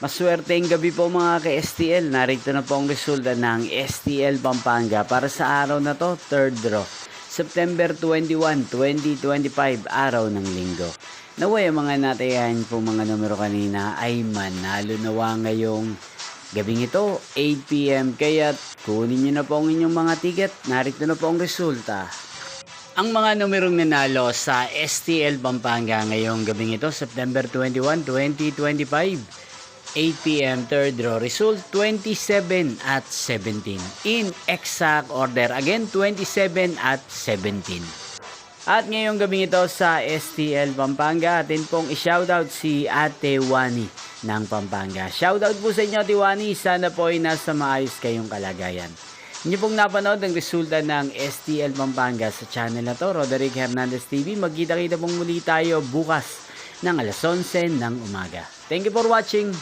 Maswerteng gabi po mga ka-STL. Narito na po ang resulta ng STL Pampanga para sa araw na to, third draw. September 21, 2025, araw ng linggo. Naway ang mga natayan po mga numero kanina ay manalo nawa ngayong gabing ito, 8 PM. Kaya kunin nyo na po ang inyong mga ticket. Narito na po ang resulta. Ang mga numerong nanalo sa STL Pampanga ngayong gabing ito, September 21, 2025, 8 PM, third draw. Result 27 at 17. In exact order. Again, 27 at 17. At ngayong gabing ito sa STL Pampanga, atin pong i-shoutout si Ate Wani ng Pampanga. Shoutout po sa inyo, Ate Wani. Sana po ay nasa maayos kayong kalagayan. Inyo pong napanood ang resulta ng STL Pampanga sa channel na to, Roderick Hernandez TV. Magkita-kita pong muli tayo bukas ng alas 11 ng umaga. Thank you for watching.